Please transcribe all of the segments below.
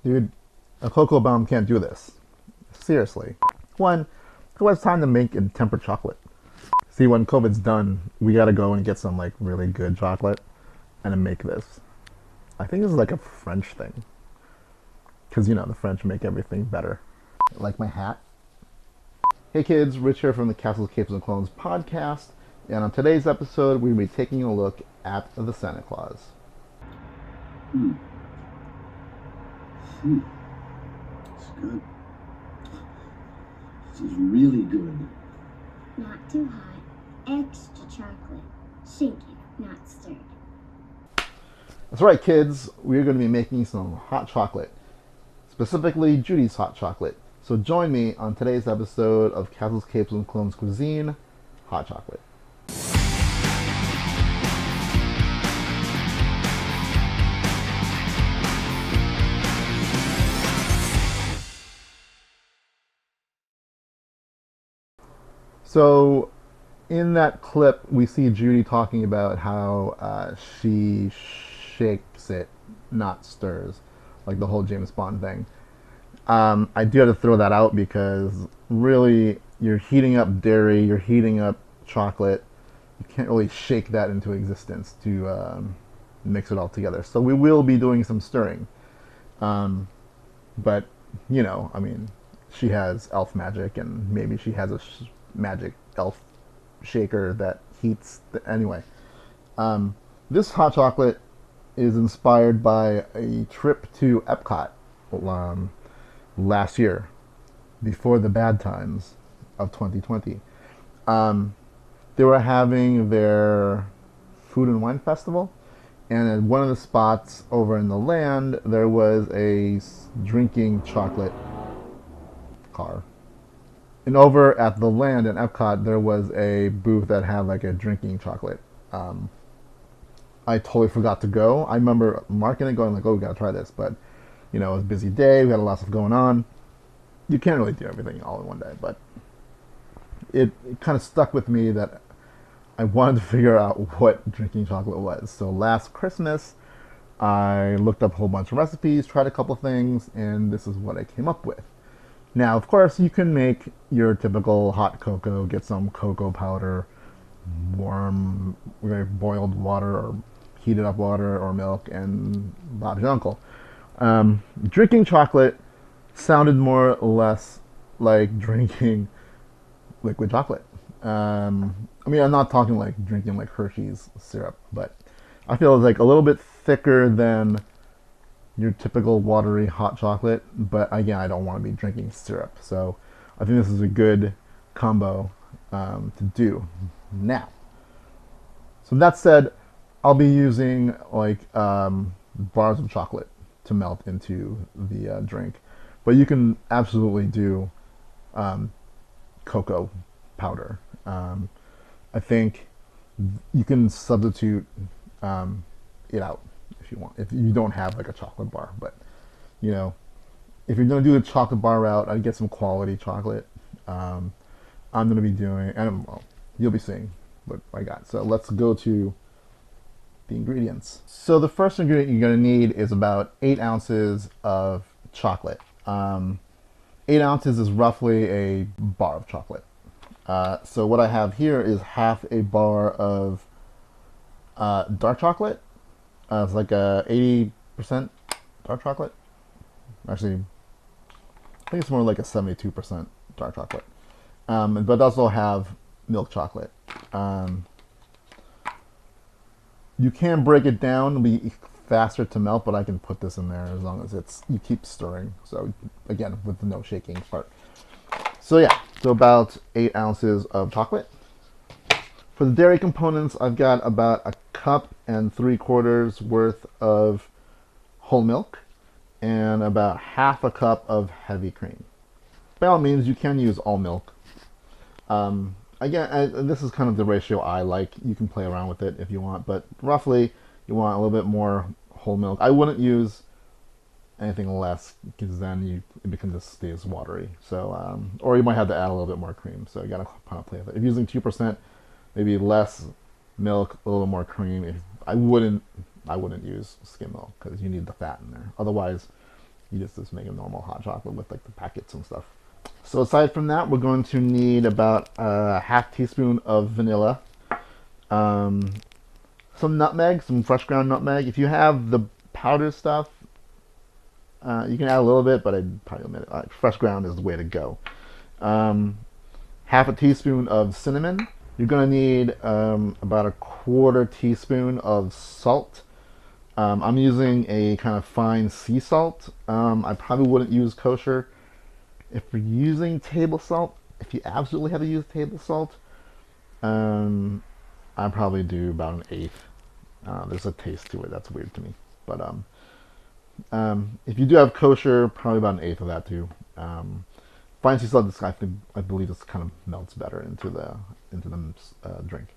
Dude, a cocoa bomb can't do this. Seriously. One, who has time to make and temper chocolate? See, when COVID's done, we gotta go and get some like really good chocolate and then make this. I think this is like a French thing. Because, the French make everything better. Like my hat. Hey kids, Rich here from the Castles, Capes, and Clones podcast. And on today's episode, we're going to be taking a look at the Santa Claus. It's good. This is really good. Not too hot. Extra chocolate. Shaken, not stirred. That's right, kids. We're going to be making some hot chocolate. Specifically, Judy's hot chocolate. So join me on today's episode of Castles, Capes, and Clones Cuisine, Hot Chocolate. So, in that clip, we see Judy talking about how she shakes it, not stirs, like the whole James Bond thing. I do have to throw that out because really, you're heating up dairy, you're heating up chocolate. You can't really shake that into existence to mix it all together. So we will be doing some stirring. But, she has elf magic, and maybe she has a magic elf shaker that heats anyway. This hot chocolate is inspired by a trip to Epcot last year, before the bad times of 2020. They were having their food and wine festival, and at one of the spots over in the land, there was a drinking chocolate car. And over at the land in Epcot, there was a booth that had like a drinking chocolate. I totally forgot to go. I remember marking it, going like, "Oh, we gotta try this," but it was a busy day. We had a lot of stuff going on. You can't really do everything all in one day, but it kind of stuck with me that I wanted to figure out what drinking chocolate was. So last Christmas, I looked up a whole bunch of recipes, tried a couple things, and this is what I came up with. Now, of course, you can make your typical hot cocoa, get some cocoa powder, warm, boiled water, or heated up water or milk, and Bob's your uncle. Drinking chocolate sounded more or less like drinking liquid chocolate. I'm not talking like drinking like Hershey's syrup, but I feel it's like a little bit thicker than your typical watery hot chocolate, but again, I don't want to be drinking syrup. So I think this is a good combo to do now. So that said, I'll be using like bars of chocolate to melt into the drink, but you can absolutely do cocoa powder. I think you can substitute it out if you want, if you don't have like a chocolate bar. But if you're going to do the chocolate bar route, I'd get some quality chocolate. I'm going to be doing, and well, you'll be seeing what I got. So let's go to the ingredients. So the first ingredient you're going to need is about 8 ounces of chocolate. 8 ounces is roughly a bar of chocolate. So what I have here is half a bar of dark chocolate. It's like a 80% dark chocolate. Actually, I think it's more like a 72% dark chocolate. But also have milk chocolate. You can break it down; it'll be faster to melt, but I can put this in there as long as you keep stirring. So again, with the no shaking part. So yeah, so about 8 ounces of chocolate. For the dairy components, I've got about a cup and 3/4 worth of whole milk and about half a cup of heavy cream. By all means, you can use all milk. Again, this is kind of the ratio I like. You can play around with it if you want, but roughly you want a little bit more whole milk. I wouldn't use anything less because then it just stays watery. So, or you might have to add a little bit more cream. So you gotta kind of play with it. If you're using 2%, maybe less milk, a little more cream. I wouldn't use skim milk because you need the fat in there. Otherwise, You just make a normal hot chocolate with like the packets and stuff. So aside from that, we're going to need about a half teaspoon of vanilla, some nutmeg, some fresh ground nutmeg. If you have the powdered stuff, you can add a little bit, but I'd probably omit it. Fresh ground is the way to go. Half a teaspoon of cinnamon. You're going to need about a quarter teaspoon of salt. I'm using a kind of fine sea salt. I probably wouldn't use kosher. If you're using table salt, if you absolutely have to use table salt, I probably do about an eighth. There's a taste to it that's weird to me, but if you do have kosher, probably about an eighth of that too. Fine sea salt, I believe this kind of melts better into the drink.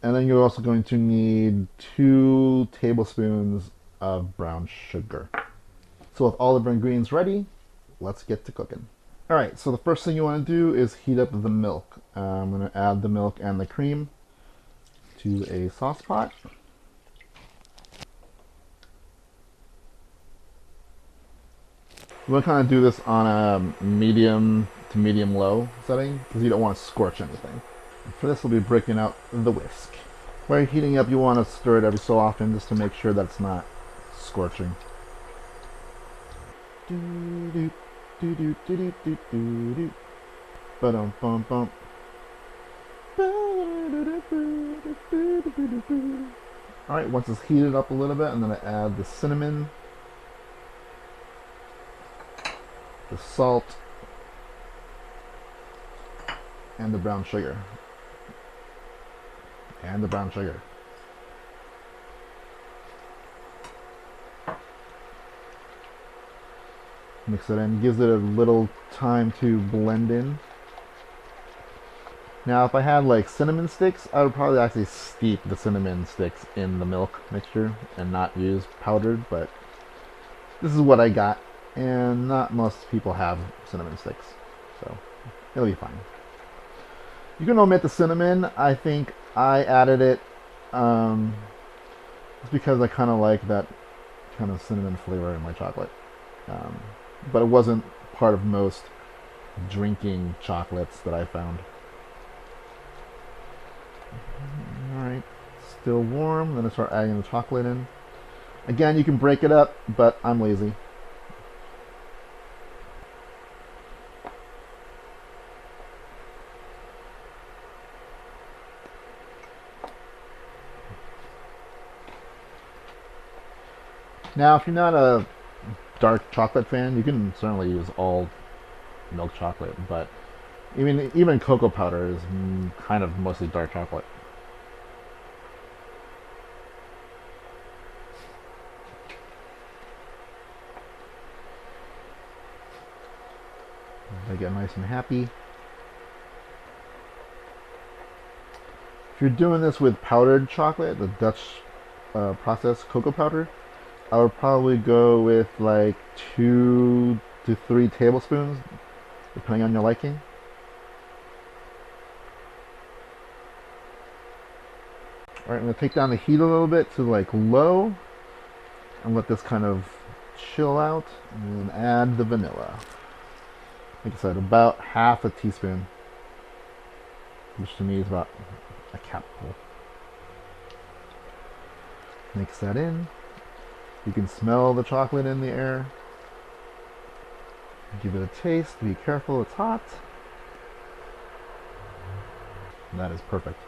And then you're also going to need 2 tablespoons of brown sugar. So with all of our ingredients ready, let's get to cooking. All right, so the first thing you want to do is heat up the milk. I'm going to add the milk and the cream to a sauce pot. We're going to kind of do this on a medium to medium low setting because you don't want to scorch anything. And for this, we'll be breaking out the whisk. While you're heating up, you want to stir it every so often just to make sure that it's not scorching. Ba-dum-bum-bum. Alright, once it's heated up a little bit, I'm going to add the cinnamon, the salt, and the brown sugar. And the brown sugar. Mix it in, gives it a little time to blend in. Now if I had like cinnamon sticks, I would probably actually steep the cinnamon sticks in the milk mixture and not use powdered, but this is what I got, and not most people have cinnamon sticks, so it'll be fine. You can omit the cinnamon. I think I added it just because I kind of like that kind of cinnamon flavor in my chocolate. But it wasn't part of most drinking chocolates that I found. Alright, still warm. Then I start adding the chocolate in. Again, you can break it up, but I'm lazy. Now, if you're not a dark chocolate fan, you can certainly use all milk chocolate, but even cocoa powder is kind of mostly dark chocolate. They get nice and happy. If you're doing this with powdered chocolate, the Dutch processed cocoa powder, I would probably go with like 2 to 3 tablespoons, depending on your liking. Alright, I'm going to take down the heat a little bit to like low and let this kind of chill out, and then add the vanilla. Like I said, about half a teaspoon, which to me is about a capful. Mix that in. You can smell the chocolate in the air. Give it a taste. Be careful, it's hot. And that is perfect.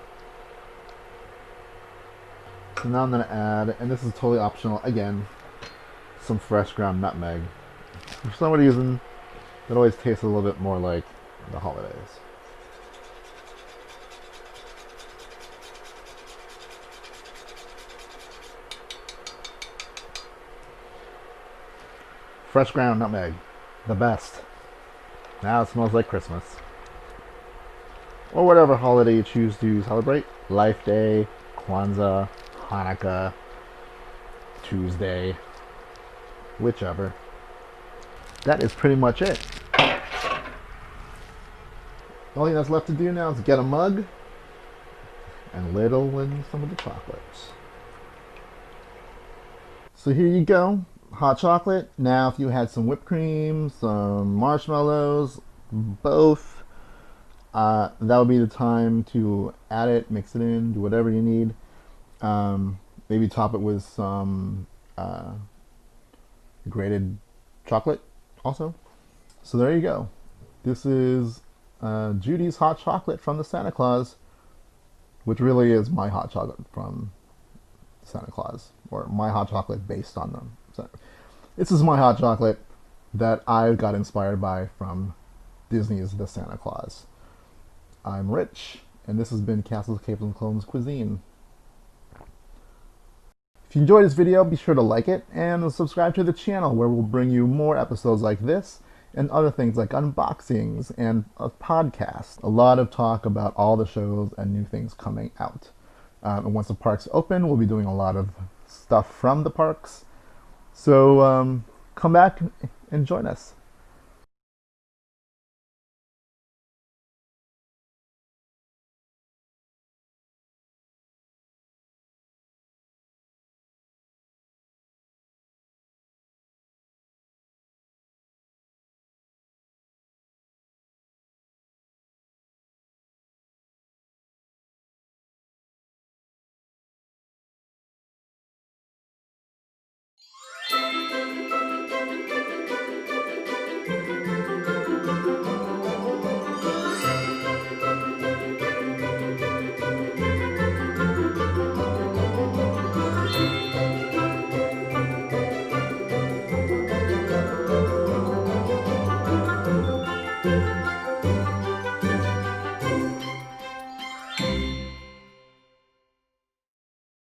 So now I'm going to add, and this is totally optional, again, some fresh ground nutmeg. For some reason, it always tastes a little bit more like the holidays. Fresh ground nutmeg, the best. Now it smells like Christmas. Or whatever holiday you choose to celebrate. Life Day, Kwanzaa, Hanukkah, Tuesday, whichever. That is pretty much it. The only thing that's left to do now is get a mug and ladle in some of the chocolates. So here you go. hot chocolate. Now, if you had some whipped cream, some marshmallows, both, that would be the time to add it, mix it in, do whatever you need. Maybe top it with some grated chocolate also. So there you go. This is Judy's hot chocolate from the Santa Claus, which really is my hot chocolate from Santa Claus, or my hot chocolate based on them. So this is my hot chocolate that I got inspired by from Disney's The Santa Claus. I'm Rich, and this has been Castles, Capes, and Clones Cuisine. If you enjoyed this video, be sure to like it and subscribe to the channel, where we'll bring you more episodes like this and other things like unboxings and a podcast. A lot of talk about all the shows and new things coming out. And once the parks open, we'll be doing a lot of stuff from the parks. So come back and join us.